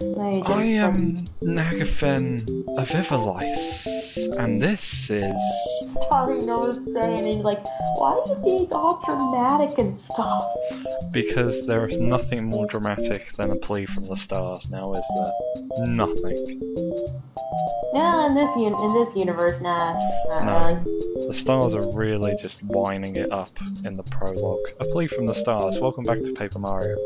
I am Nagafen Avivalice, and this is... Starry knows saying, and he's like, why are you being all dramatic and stuff? Because there is nothing more dramatic than a plea from the stars now, is there? Nothing. No, in this universe, nah, not No. really. The stars are really just winding it up in the prologue. A plea from the stars. Welcome back to Paper Mario.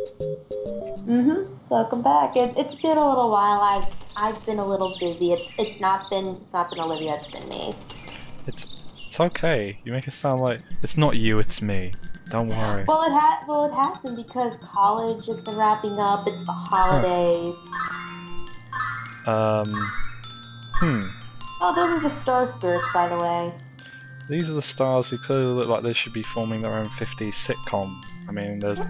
Welcome back. It's been a little while. I've been a little busy. It's not been Olivia. It's been me. It's okay. You make it sound like it's not you, it's me. Don't worry. Well, it has been because college has been wrapping up. It's the holidays. Oh, those are the star spirits, by the way. These are the stars who clearly look like they should be forming their own 50s sitcom. I mean, there's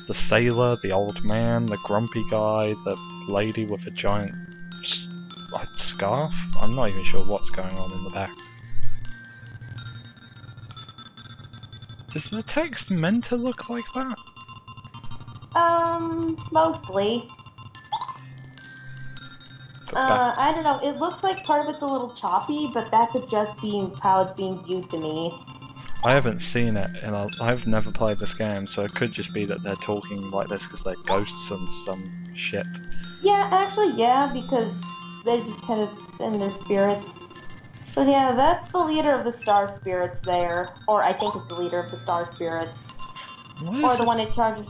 the sailor, the old man, the grumpy guy, the lady with a giant like, scarf. I'm not even sure what's going on in the back. Is the text meant to look like that? Mostly. I don't know, it looks like part of it's a little choppy, but that could just be how it's being viewed to me. I haven't seen it, and I've never played this game, so it could just be that they're talking like this because they're ghosts and some shit. Yeah, actually, yeah, because they're just kind of in their spirits. But yeah, that's the leader of the star spirits there. Or I think it's the leader of the star spirits. Or the one in charge of...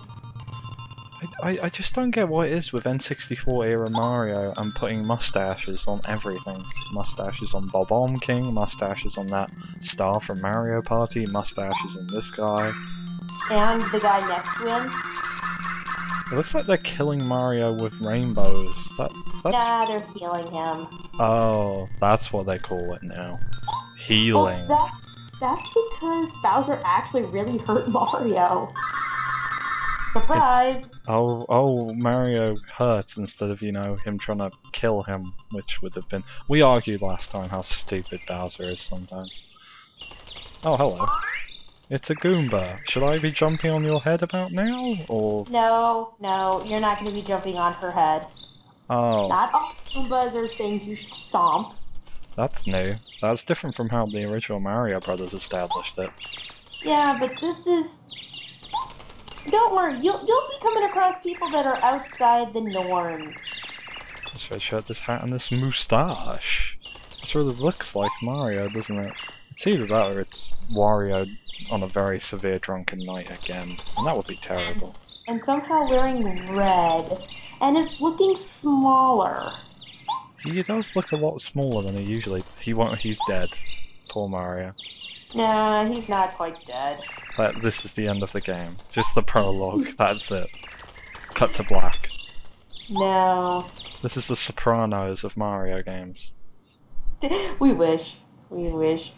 I just don't get what it is with N64 era Mario and putting mustaches on everything. Mustaches on Bob-omb King, mustaches on that star from Mario Party, mustaches on this guy. And the guy next to him. It looks like they're killing Mario with rainbows. That's... Nah, they're healing him. Oh, that's what they call it now. Healing. Well, that's because Bowser actually really hurt Mario. Surprise! Oh, Mario hurt instead of, you know, him trying to kill him, which would have been... We argued last time how stupid Bowser is sometimes. Oh, hello. It's a Goomba. Should I be jumping on your head about now, or...? No, you're not going to be jumping on her head. Oh. Not all Goombas are things you should stomp. That's new. That's different from how the original Mario Brothers established it. Yeah, but this is... Don't worry, you'll be coming across people that are outside the norms. This red shirt, this hat, and this moustache. This really looks like Mario, doesn't it? It's either that or it's Wario on a very severe drunken night again, and that would be terrible. And somehow wearing red, and is looking smaller. He does look a lot smaller than he usually... He's dead. Poor Mario. Nah, he's not quite dead. This is the end of the game. Just the prologue, that's it. Cut to black. No. This is the Sopranos of Mario games. We wish,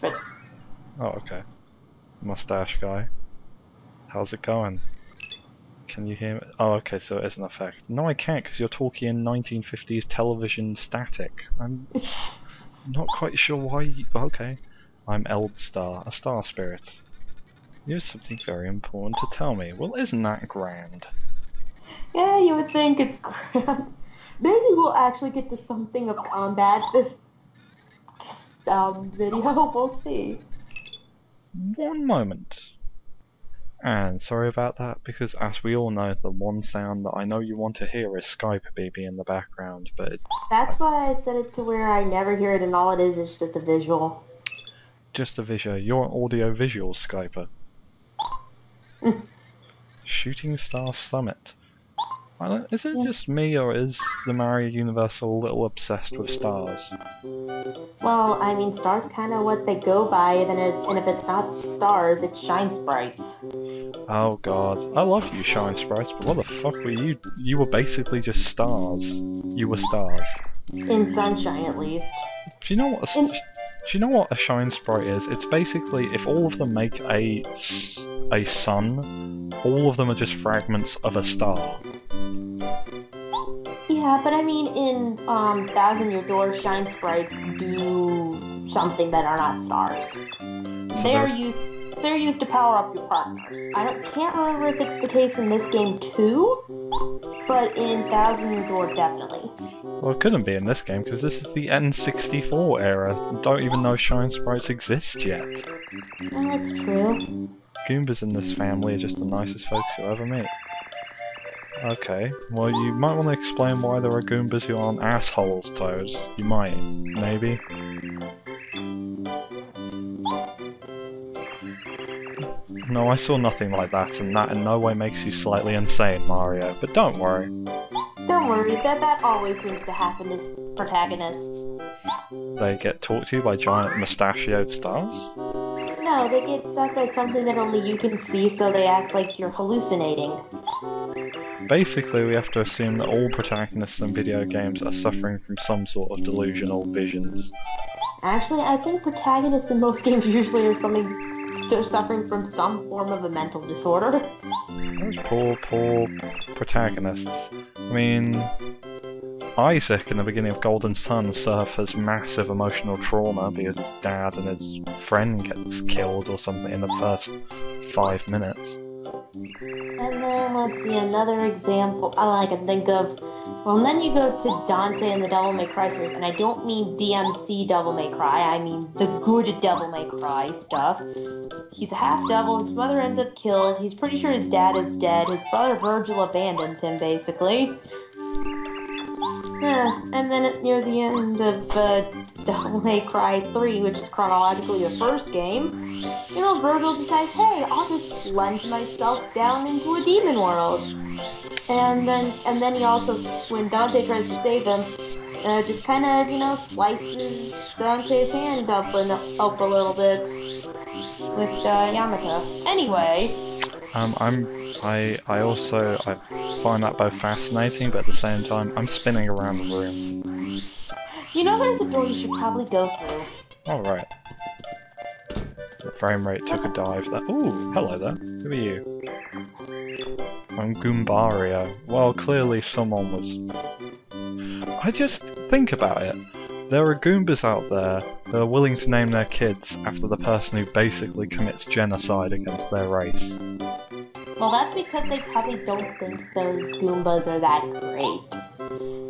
but... Oh, okay. Mustache guy. How's it going? Can you hear me? Oh, okay, so it is an effect. No, I can't, because you're talking in 1950s television static. I'm not quite sure why you... Okay. I'm Eldstar, a star spirit. You have something very important to tell me. Well, isn't that grand? Yeah, you would think it's grand. Maybe we'll actually get to something of combat this video. We'll see. One moment. And sorry about that, because as we all know, the one sound that I know you want to hear is Skype BB in the background, but... That's why I set it to where I never hear it and all it is just a visual. Just a visual. You're an audio-visual Skyper. Shooting Star Summit. Is it just me, or is the Mario universe a little obsessed with stars? Well, I mean, stars kind of what they go by, and if it's not stars, it's shine sprites. Oh god, I love you, shine sprites, but what the fuck were you? You were basically just stars. You were stars. In Sunshine, at least. Do you know what? Do you know what a shine sprite is? It's basically if all of them make a sun, all of them are just fragments of a star. Yeah, but I mean, in Thousand Year Door, shine sprites do something that are not stars. So they're used to power up your partners. Can't remember if it's the case in this game too, but but in Thousand Year Door, definitely. Well, it couldn't be in this game because this is the N64 era. Don't even know Shine Sprites exist yet. Oh, that's true. Goombas in this family are just the nicest folks you'll ever meet. Okay, well you might want to explain why there are Goombas who aren't assholes, Toad. You might, maybe. No, I saw nothing like that, and that in no way makes you slightly insane, Mario. But don't worry. Don't worry, that always seems to happen to protagonists. They get talked to by giant mustachioed stars? No, they get stuck at something that only you can see, so they act like you're hallucinating. Basically, we have to assume that all protagonists in video games are suffering from some sort of delusional visions. Actually, I think protagonists in most games usually they're suffering from some form of a mental disorder. Those poor protagonists. I mean, Isaac in the beginning of Golden Sun suffers massive emotional trauma because his dad and his friend gets killed or something in the first 5 minutes. And then, let's see, another example I can think of. Well, and then you go to Dante and the Devil May Cry series, and I don't mean DMC Devil May Cry, I mean the good Devil May Cry stuff. He's a half-devil, his mother ends up killed, he's pretty sure his dad is dead, his brother Virgil abandons him, basically. And then near the end of Devil May Cry 3, which is chronologically the first game, you know, Virgil decides, hey, I'll just plunge myself down into a demon world. And then he also, when Dante tries to save him, just kind of, you know, slices Dante's hand up a little bit with Yamaka. Anyway. I find that both fascinating, but at the same time, I'm spinning around the room. You know there's a door you should probably go through. Alright. The frame rate took a dive there. Ooh, hello there. Who are you? I'm Goombario. Well, clearly someone was... I just think about it. There are Goombas out there that are willing to name their kids after the person who basically commits genocide against their race. Well, that's because they probably don't think those Goombas are that great.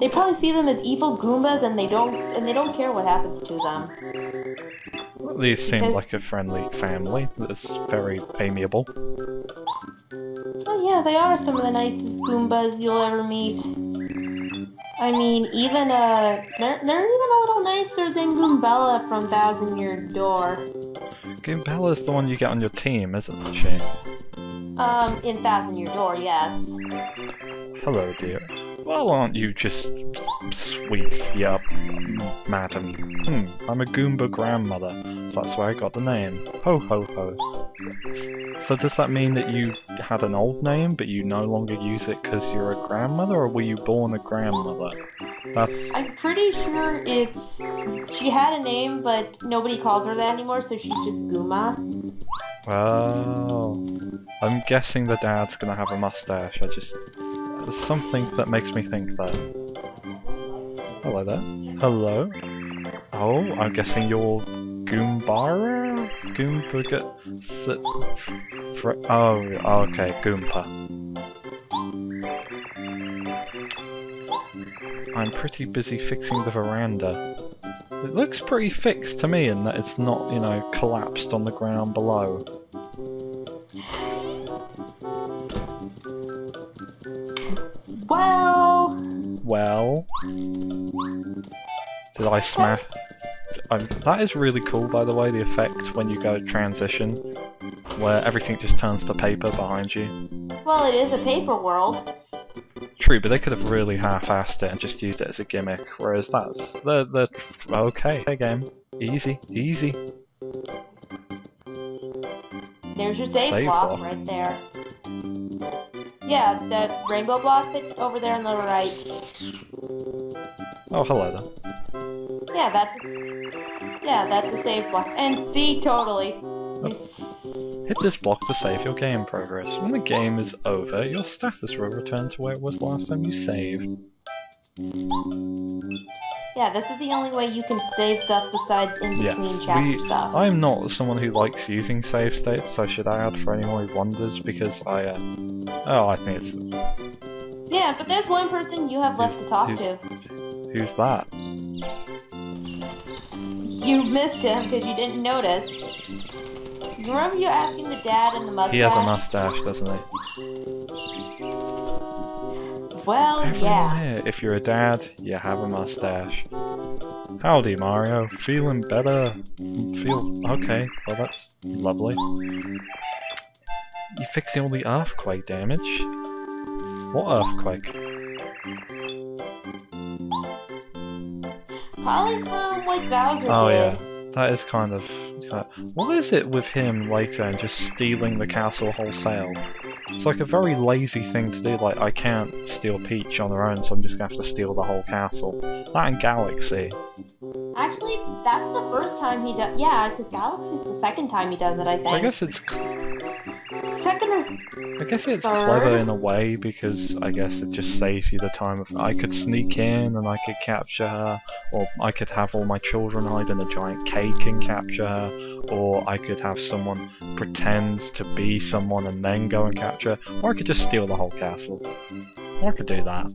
They probably see them as evil Goombas, and they don't care what happens to them. Well, these seem like a friendly family that's very amiable. Oh yeah, they are some of the nicest Goombas you'll ever meet. I mean, even they're even a little nicer than Goombella from Thousand Year Door. Goombella's the one you get on your team, isn't she? In Thousand Year Door, yes. Hello, dear. Well, aren't you just sweet, yup, madam? I'm a Goomba grandmother, so that's where I got the name. Ho ho ho. So does that mean that you had an old name, but you no longer use it because you're a grandmother, or were you born a grandmother? I'm pretty sure she had a name, but nobody calls her that anymore, so she's just Gooma. Oh, I'm guessing the dad's gonna have a mustache. There's something that makes me think that. Hello there. Hello. Oh, I'm guessing you're Goombara? Oh, okay, Goompa. I'm pretty busy fixing the veranda. It looks pretty fixed to me in that it's not, you know, collapsed on the ground below. Well... Did I smash... that is really cool, by the way, the effect when you go transition, where everything just turns to paper behind you. Well, it is a paper world. True, but they could have really half-assed it and just used it as a gimmick, whereas that's... the okay, hey game. Easy, easy. There's your save block right there. Yeah, that rainbow block over there on the right. Oh, hello there. Yeah, that's the save block. And see, totally. Hit this block to save your game progress. When the game is over, your status will return to where it was last time you saved. Yeah, this is the only way you can save stuff besides in between chapter stuff. I'm not someone who likes using save states, I should add, for anyone who wonders, because I think it's... Yeah, but there's one person you have left to talk to. Who's that? You missed him because you didn't notice. Remember you asking the dad and the mustache? He has a mustache, doesn't he? Well, yeah. Here, if you're a dad, you have a mustache. Howdy, Mario. Feeling better? Okay, well that's lovely. You're fixing all the earthquake damage? What earthquake? Probably from what Bowser Oh did. yeah, that is kind of... What is it with him later and just stealing the castle wholesale? It's like a very lazy thing to do, like I can't steal Peach on her own, so I'm just gonna have to steal the whole castle. That and Galaxy. Actually, that's the first time he does. Yeah, because Galaxy's the second time he does it, I think. I guess it's... Second or I guess it's third? clever in a way, because I guess it just saves you the time of... I could sneak in and I could capture her, or I could have all my children hide in a giant cake and capture her, or I could have someone pretend to be someone and then go and capture her, or I could just steal the whole castle. Or I could do that.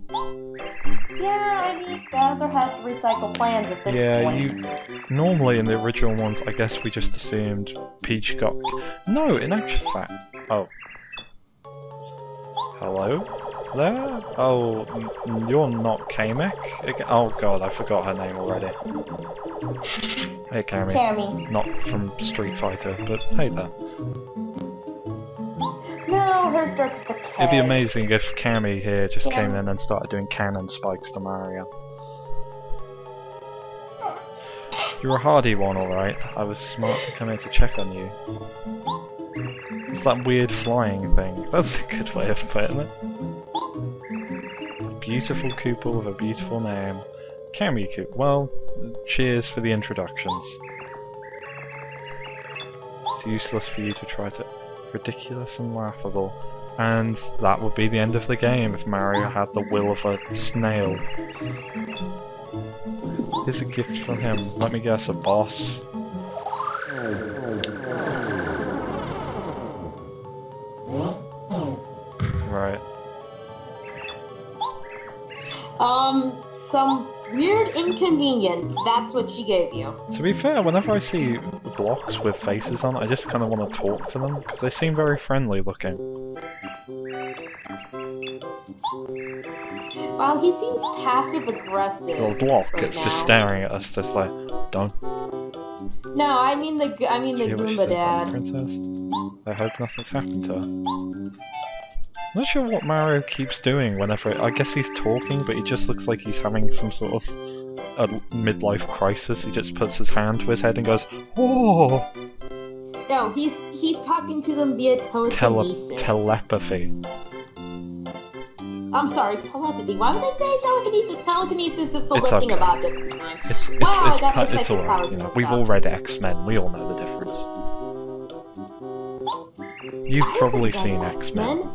Yeah, I mean, Bowser has to recycle plans at this point. Normally in the original ones, I guess we just assumed Peach got... No, in actual fact... Oh. Hello? There? Oh, you're not Kamek? Oh god, I forgot her name already. Hey Cammy. Cammy. Not from Street Fighter, but hey there. No, her starts with a K. It'd be amazing if Cammy here just came in and started doing cannon spikes to Mario. You're a hardy one, alright. I was smart to come here to check on you. It's that weird flying thing. That's a good way of putting it. A beautiful Koopa with a beautiful name. Cammy Koopa. Well, cheers for the introductions. It's useless for you to try to... Ridiculous and laughable. And that would be the end of the game if Mario had the will of a snail. Here's a gift from him. Let me guess, a boss. Right. Some weird inconvenience. That's what she gave you. To be fair, whenever I see blocks with faces on, I just kind of want to talk to them, because they seem very friendly looking. Wow, he seems passive-aggressive. Well, block, right it's now. just staring at us, just like, don't. No, I mean the Goomba dad. Princess? I hope nothing's happened to her. I'm not sure what Mario keeps doing whenever... I guess he's talking, but he just looks like he's having some sort of a midlife crisis. He just puts his hand to his head and goes, "Oh!" No, he's talking to them via telekinesis. Telepathy. I'm sorry, telepathy. Why would I say telekinesis? Telekinesis is the It's lifting okay. of objects. Wow, I got my psychic alright, powers you know. mixed We've up. all read X-Men, we all know the difference. You've probably seen X-Men.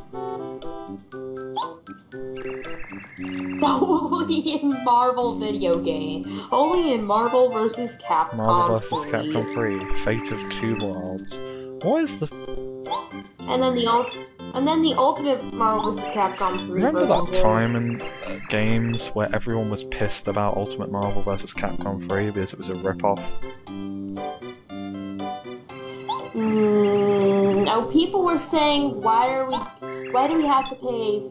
Only in Marvel video game. Only in Marvel vs. Capcom Marvel vs. 3. Capcom 3, Fate of Two Worlds. What is the... And then the ultimate Marvel vs. Capcom 3 Remember version that too. time in games where everyone was pissed about Ultimate Marvel vs. Capcom 3 because it was a rip-off? No, people were saying, why do we have to pay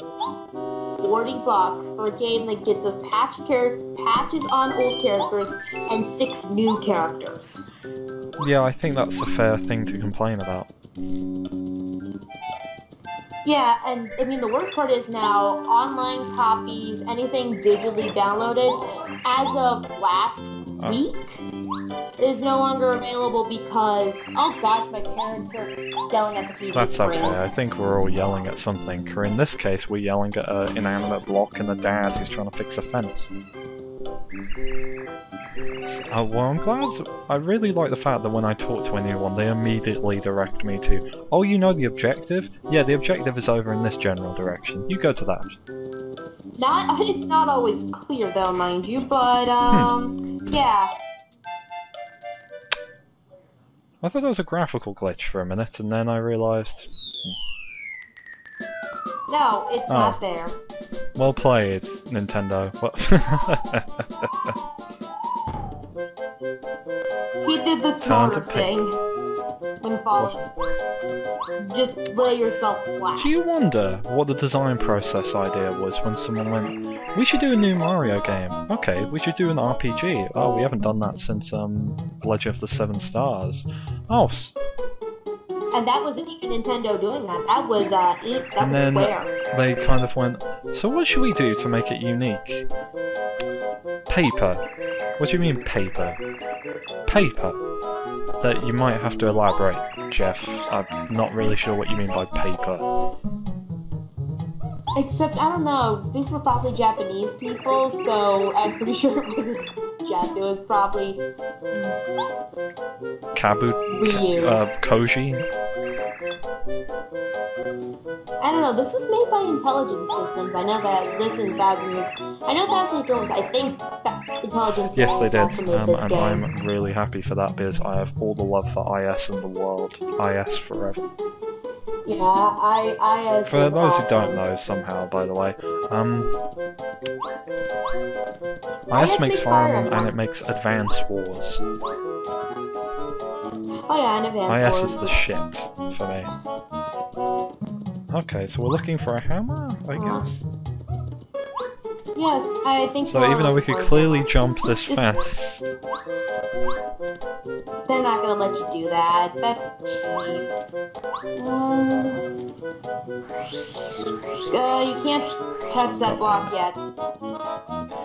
$40 for a game that gets us patches on old characters and 6 new characters? Yeah, I think that's a fair thing to complain about. Yeah, and I mean the worst part is now online copies, anything digitally downloaded, as of last week, is no longer available because, oh gosh, my parents are yelling at the TV That's screen. okay, I think we're all yelling at something. Or in this case, we're yelling at an inanimate block and a dad who's trying to fix a fence. Well, I'm glad. I really like the fact that when I talk to anyone, they immediately direct me to, oh, you know the objective? Yeah, the objective is over in this general direction. You go to that. It's not always clear though, mind you, but, yeah. I thought that was a graphical glitch for a minute, and then I realised... No, it's not there. Well played, Nintendo. He did the smarter thing when falling. Just lay yourself flat. Do you wonder what the design process idea was when someone went, we should do a new Mario game? Okay, we should do an RPG. Oh, we haven't done that since Legend of the Seven Stars. Oh. And that wasn't even Nintendo doing that. That was And then Square. they kind of went, so what should we do to make it unique? Paper. What do you mean paper? Paper. That you might have to elaborate, Jeff. I'm not really sure what you mean by paper. Except, I don't know, these were probably Japanese people, so I'm pretty sure it wasn't Jeff, it was probably... Koji? I don't know, this was made by Intelligent Systems. I know that this is Thousand Year was, I think, that Intelligent Systems yes, they did, also made this and game. I'm really happy for that because I have all the love for IS in the world. IS forever. Yeah, IS For is those awesome. who don't know, somehow, by the way, IS makes Fire Emblem and it makes Advance Wars. Oh yeah, and Advance IS Wars. is the shit for me. Okay, so we're looking for a hammer, I guess? Yes, I think So even though we could clearly jump this fence... They're not gonna let you do that. That's cheap. You can't touch that block yet.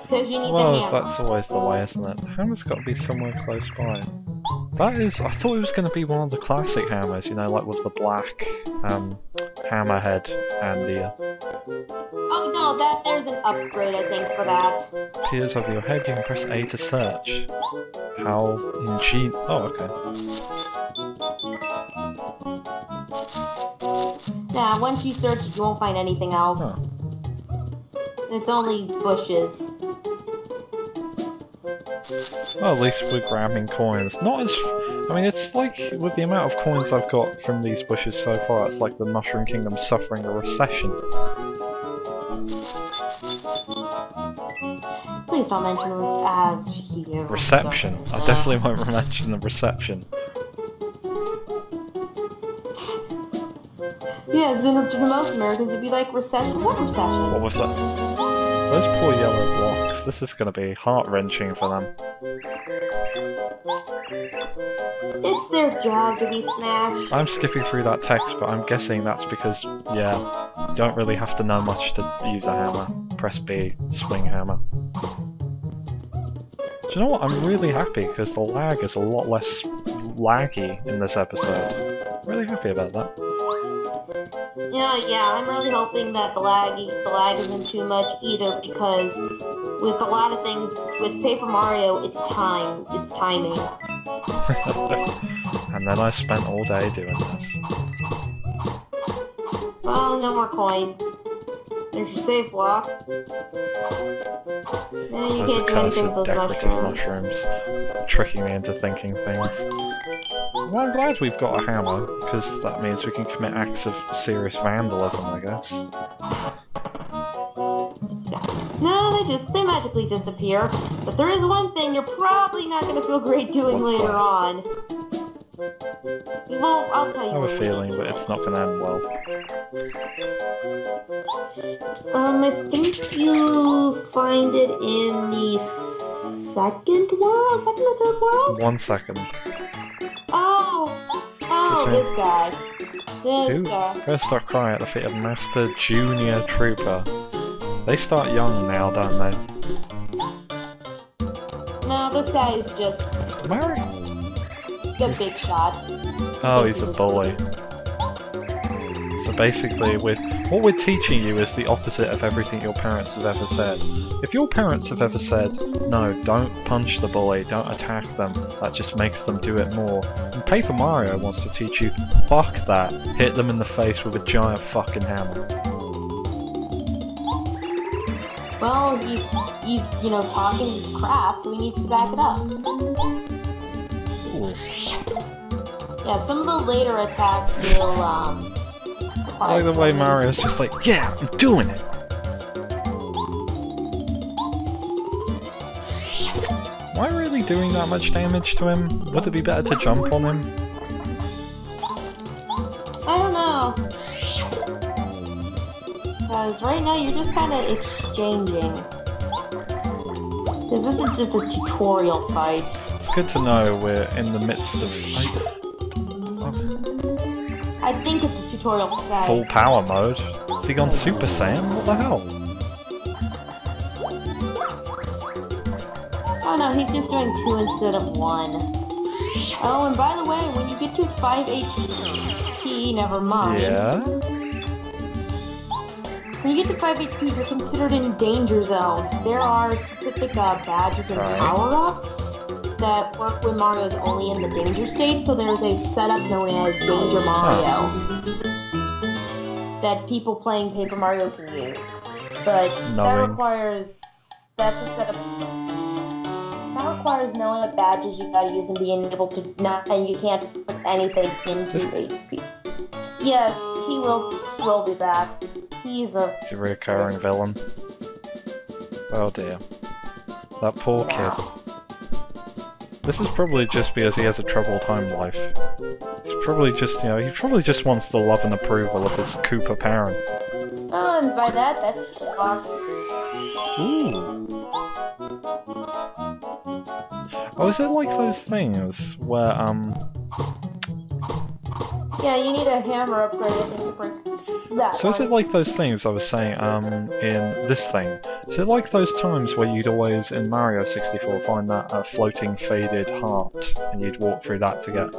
Because you need the Well, hammer. that's always the way, isn't it? The hammer's got to be somewhere close by. That is... I thought it was going to be one of the classic hammers, you know, like with the black hammerhead and the... Oh no, there's an upgrade I think for that. Appears over your head, you can press A to search. How ingenious... Oh, okay. Yeah, once you search it, you won't find anything else. Huh. It's only bushes. Well, at least we're grabbing coins. Not as... I mean, it's like, with the amount of coins I've got from these bushes so far, it's like the Mushroom Kingdom suffering a recession. Please don't mention Reception? I definitely won't mention the reception. Yes, and to most Americans it'd be like recession. What recession? What was that? Those poor yellow blocks. This is going to be heart-wrenching for them. It's their job to be smashed. I'm skipping through that text, but I'm guessing that's because, yeah, you don't really have to know much to use a hammer. Press B, swing hammer. Do you know what? I'm really happy because the lag is a lot less laggy in this episode. Really happy about that. Yeah, I'm really hoping that the lag isn't too much either, because with a lot of things, with Paper Mario, it's timing. And then I spent all day doing this. Well, no more coins. There's your save block. And you can't do anything with those decorative mushrooms. tricking me into thinking things. Well, I'm glad we've got a hammer, because that means we can commit acts of serious vandalism, I guess. No, they magically disappear. But there is one thing you're probably not going to feel great doing What's later that? on. Well, I'll tell you. I have when a we feeling, get but to it's it. not going to end well. I think you find it in the second or third world? 1 second. Oh, this guy. This guy. First start crying at the feet of Master Junior Trooper. They start young now, don't they? No, this guy is just Mary? a big shot. Oh, he's a bully. So basically, what we're teaching you is the opposite of everything your parents have ever said. If your parents have ever said, no, don't punch the bully, don't attack them, that just makes them do it more. And Paper Mario wants to teach you, fuck that, hit them in the face with a giant fucking hammer. Well, he's talking crap, so he needs to back it up. Ooh. Yeah, some of the later attacks will, I like the way Mario's just like, yeah, I'm doing it! Am I really doing that much damage to him? Would it be better to jump on him? I don't know. Because right now you're just kind of exchanging. Because this is just a tutorial fight. It's good to know we're in the midst of I think it's a tutorial fight. full power mode. Has he gone Super Saiyan? What the hell? Oh no, he's just doing 2 instead of 1. Oh, and by the way, when you get to 5 HP, never mind. Yeah? When you get to 5 HP, you're considered in danger zone. There are specific badges and power-ups that work when Mario is only in the danger state, so there's a setup known as Danger Mario that people playing Paper Mario can use. But that requires... that's a setup... that requires knowing what badges you gotta use and being able to not... and you can't put anything into HP. Yes, he will be back. He's a recurring villain. Oh dear. That poor kid. This is probably just because he has a troubled home life. It's probably just, you know, he probably just wants the love and approval of his Koopa parent. Oh, and by that, that's fucked. Ooh. Oh, is it like those things where, yeah, you need a hammer upgrade, I think, to break that so is it like those things I was saying, in this thing? Is it like those times where you'd always, in Mario 64, find that floating faded heart, and you'd walk through that to get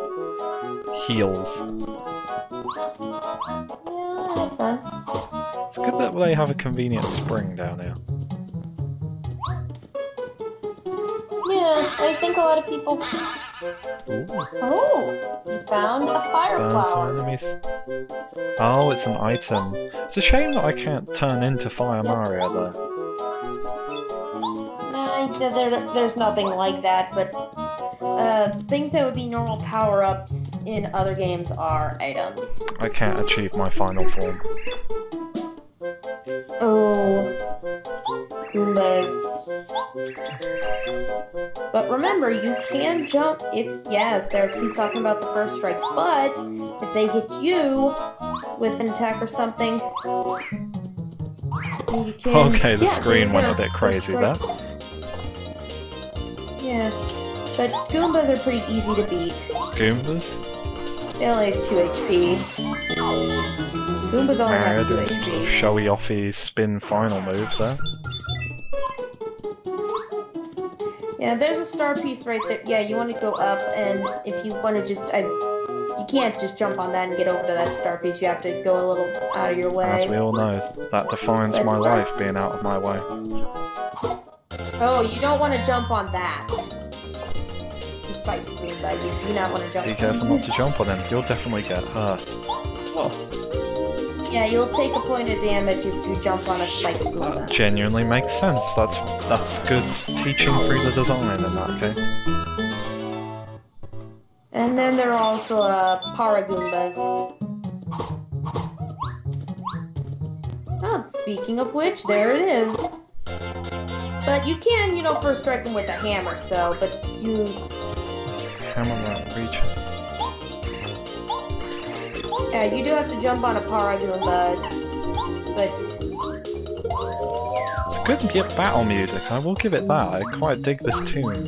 heals? Yeah, that makes sense. It's good that they have a convenient spring down here. Yeah, I think a lot of people... Ooh. Oh, you found a fire flower. Oh, it's an item. It's a shame that I can't turn into Fire Mario, though. Nah, there's nothing like that, but things that would be normal power-ups in other games are items. I can't achieve my final form. Oh, Goombas. But remember, you can jump if, yes, he's talking about the first strike, but if they hit you with an attack or something, you can... Okay, the screen went a bit crazy there. Yeah, but Goombas are pretty easy to beat. Goombas? They only have 2 HP. Goombas only have 2 HP. Showy offy spin final move there. Yeah, there's a star piece right there. Yeah, you want to go up, and if you want to just... you can't just jump on that and get over to that star piece. You have to go a little out of your way. As we all know, that defines my life, being out of my way. Oh, you don't want to jump on that. Despite being by you do not want to jump on. Be careful not to jump on him. You'll definitely get hurt. Oh. Yeah, you'll take a point of damage if you jump on a spike Goomba. That genuinely makes sense. That's good teaching through the design in that case. And then there are also Paragoombas. Oh, speaking of which, there it is. But you can, you know, first strike them with a hammer, so, but you... Hammer won't reach. Yeah, you do have to jump on a Paragoomba, but... It's good battle music, I will give it that. I quite dig this tune.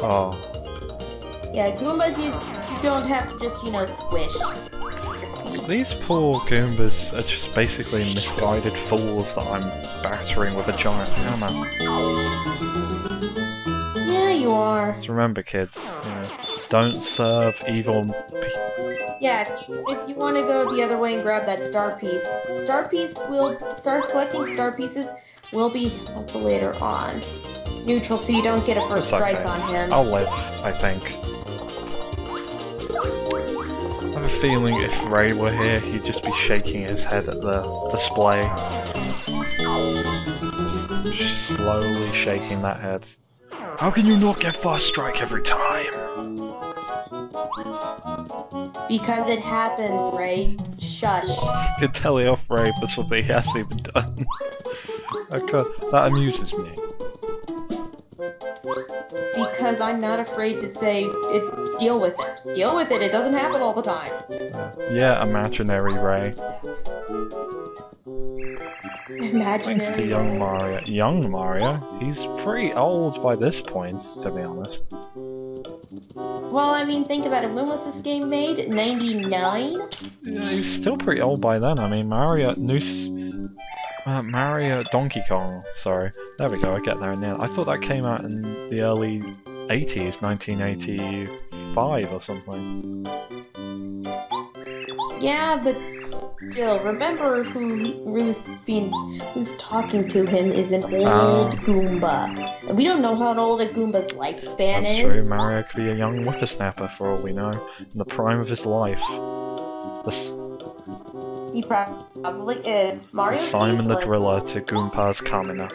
Oh. Yeah, Goombas you don't have to just, you know, squish. These poor Goombas are just basically misguided fools that I'm battering with a giant hammer. Yeah, you are. Just remember, kids, you know, don't serve evil Yeah, if you want to go the other way and grab that star piece will start collecting star pieces will be helpful later on. Neutral, so you don't get a first strike on him. I'll live, I think. I have a feeling if Ray were here, he'd just be shaking his head at the display. Just slowly shaking that head. How can you not get first strike every time? Because it happens, Ray. shush. You can tell he afraid for something he hasn't even done. Okay, that amuses me. Because I'm not afraid to say, deal with it. Deal with it, it doesn't happen all the time. Yeah, imaginary Ray. Imaginary Thanks to young Ray. Mario. Young Mario? He's pretty old by this point, to be honest. Well, I mean, think about it. When was this game made? 99? Yeah, he's still pretty old by then. I mean, Mario Donkey Kong, sorry. There we go, I get there in the end. I thought that came out in the early 80s, 1985 or something. Yeah, but still, remember who's talking to him is an old Goomba. And we don't know how old a Goomba's lifespan That's is. true, Mario could be a young whippersnapper for all we know, in the prime of his life. He probably is. Mario Simon the Driller to Goompa's Kamina.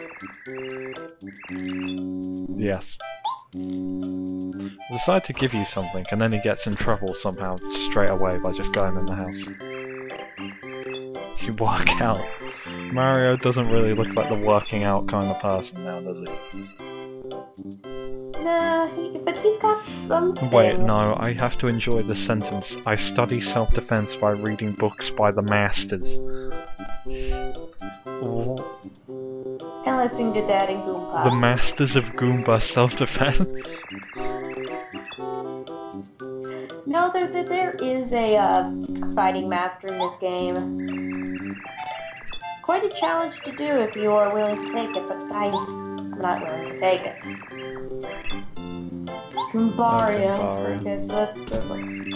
Yes. I decided to give you something, and then he gets in trouble somehow straight away by just going in the house. You work out. Mario doesn't really look like the working out kind of person now, does he? Nah, but he's got something. Wait, no, I have to enjoy the sentence. I study self-defense by reading books by the masters. And listening to Dad and Goomba. The masters of Goomba self-defense? No, there is a fighting master in this game. Quite a challenge to do if you are willing to take it, but I'm not willing to take it. Mario. Okay, so that's good.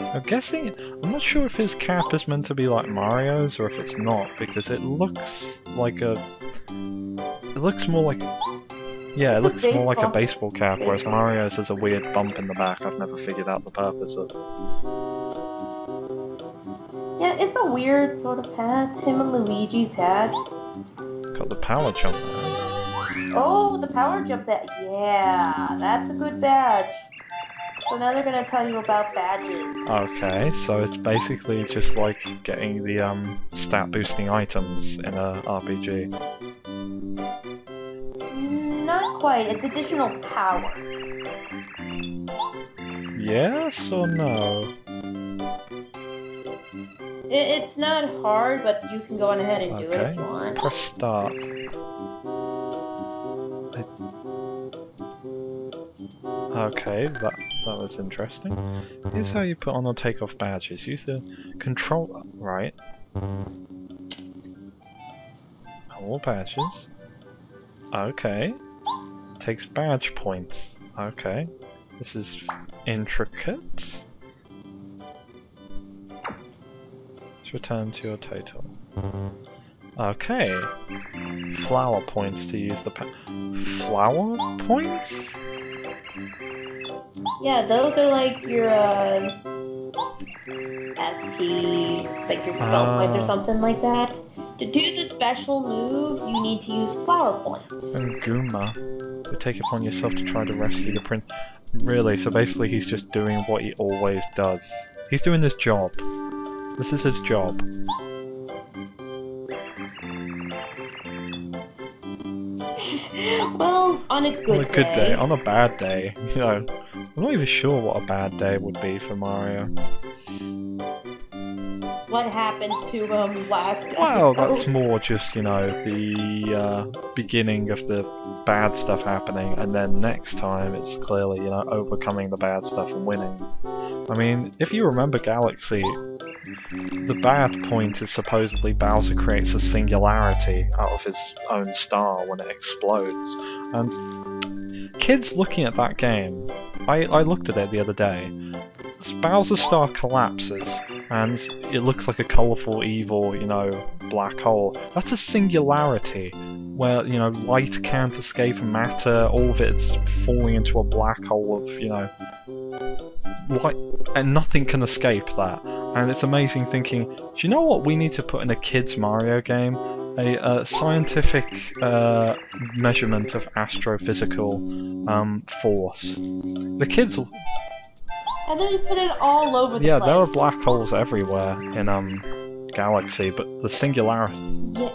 I'm guessing, I'm not sure if his cap is meant to be like Mario's or if it's not, because it looks like a... It looks more like... Yeah, it looks more like a baseball cap, whereas Mario's has a weird bump in the back I've never figured out the purpose of. Yeah, it's a weird sort of hat him and Luigi's had. Got the power jump there. Oh, the power jump that... Yeah, that's a good badge. So now they're gonna tell you about badges. Okay, so it's basically just like getting the stat boosting items in a RPG. Not quite, it's additional power. Yes or no? It's not hard, but you can go on ahead and do it if you want. Press start. Okay, that was interesting. Here's how you put on or take off badges. Use the control... Right. All badges. Okay. Takes badge points. Okay. This is intricate. Let's return to your total. Okay. Flower points to use the flower points? Yeah, those are like your SP, like your spell points or something like that. To do the special moves, you need to use flower points. And Goomba, you take upon yourself to try to rescue the prince. Really, so basically he's just doing what he always does. He's doing his job. This is his job. Well, on a good day. On a bad day, you know, I'm not even sure what a bad day would be for Mario. What happened to him last episode? Well, that's more just, you know, the beginning of the bad stuff happening, and then next time it's clearly, you know, overcoming the bad stuff and winning. I mean, if you remember Galaxy, the bad point is supposedly Bowser creates a singularity out of his own star when it explodes. And kids looking at that game, I looked at it the other day, Bowser's star collapses and it looks like a colourful, evil, you know, black hole. That's a singularity where, you know, light can't escape matter, all of it's falling into a black hole of, you know, light, and nothing can escape that. And it's amazing thinking, do you know what we need to put in a kid's Mario game? A scientific measurement of astrophysical force. The kids... And then you put it all over the place. Yeah, there are black holes everywhere in Galaxy, but the singularity. Yeah,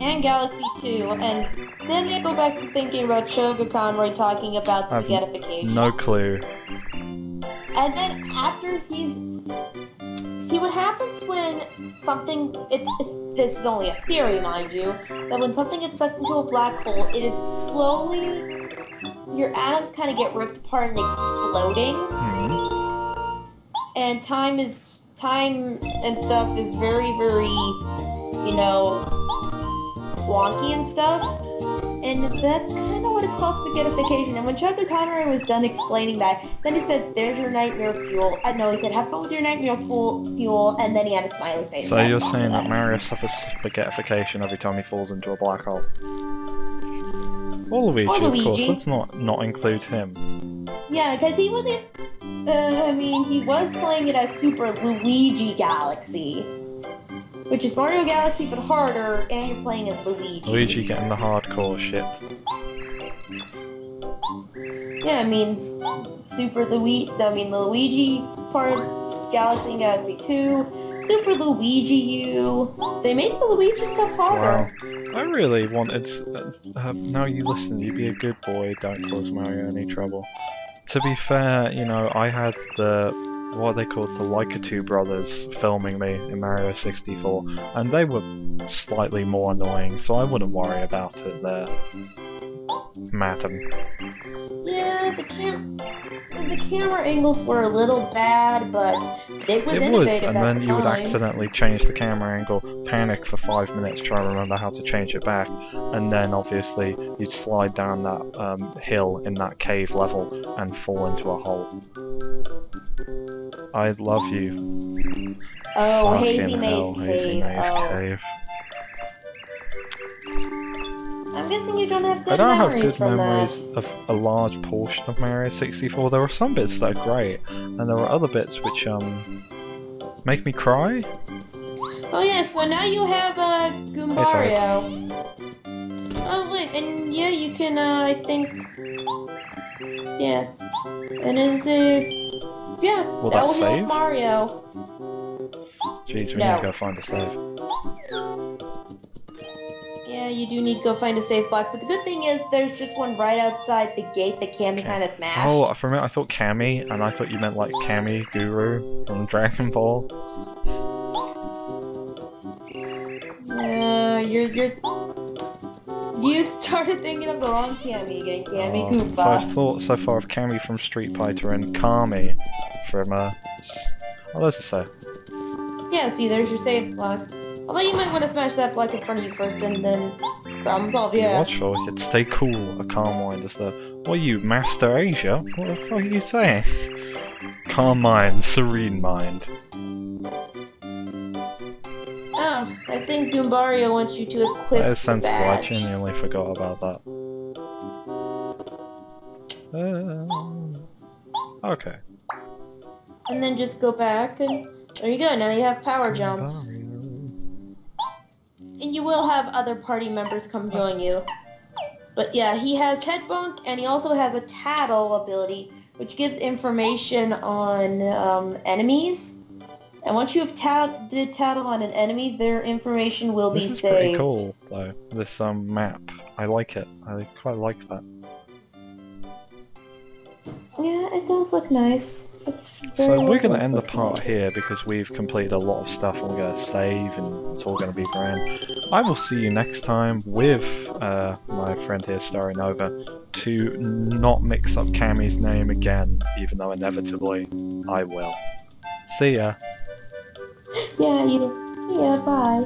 and Galaxy 2, and then I go back to thinking about Shoga Conroy talking about spaghettification. No clue. And then after he's... See, what happens when something... This is only a theory, mind you, that when something gets sucked into a black hole, it is slowly... Your atoms kind of get ripped apart and exploding. And time and stuff is very, very, you know, wonky and stuff. And that's kind of what it's called, spaghettification. And when Chuck Conroy was done explaining that, then he said, there's your nightmare fuel. No, he said, have fun with your nightmare fuel, and then he had a smiley face. So you're saying that Mario suffers spaghettification every time he falls into a black hole? Or Luigi, of course, let's not include him. Yeah, because he wasn't... I mean, he was playing it as Super Luigi Galaxy. Which is Mario Galaxy, but harder, and you're playing as Luigi. Luigi getting the hardcore shit. Yeah, I mean, the Luigi part of Galaxy and Galaxy 2, Super Luigi U. They made the Luigi stuff harder. Wow. I really wanted... now you listen, you be a good boy, don't cause Mario any trouble. To be fair, you know, I had what they called the Laika brothers filming me in Mario 64, and they were slightly more annoying, so I wouldn't worry about it there. Madam. Yeah, the camera angles were a little bad, but it was innovative and then you would accidentally change the camera angle, panic for 5 minutes, try to remember how to change it back, and then obviously you'd slide down that hill in that cave level and fall into a hole. I love you. Oh, Fucking Hazy hell, Maze Hazy Cave. Maze Cave. I'm guessing you don't have good I don't have memories good from memories that. of a large portion of Mario 64. There are some bits that are great, and there are other bits which make me cry. Oh yeah, so now you have Goombario. Oh wait, and yeah, you can I think, yeah, and is yeah, Will that that will save? help Mario. Jeez, we need to go find a save. Yeah, you do need to go find a save block, but the good thing is there's just one right outside the gate that Cammy kind of smashed. Oh, for a minute I thought Cammy, and I thought you meant like Cammy Guru from Dragon Ball. You started thinking of the wrong Cammy again, Cammy Koopa. So I've thought so far of Cammy from Street Fighter and Kami from oh, there's a save. Yeah, see, there's your save block. Although you might want to smash that block in front of you first and then problem solve, yeah. Watchful, you'd stay cool, a calm mind is the... What are you, Master Asia? What the fuck are you saying? Calm mind, serene mind. Oh, I think Goombario wants you to equip That is sensible, the I badge. genuinely forgot about that. Okay. And then just go back and there you go, now you have power jump. And you will have other party members come join you. But yeah, he has Head Bonk, and he also has a Tattle ability, which gives information on enemies. And once you have did Tattle on an enemy, their information will be saved. This is pretty cool, though, this map. I like it. I quite like that. Yeah, it does look nice. So we're going to end the part here because we've completed a lot of stuff and we're going to save and it's all going to be grand. I will see you next time with my friend here, Starry Nova, to not mix up Cammy's name again, even though inevitably I will. See ya! Yeah, bye.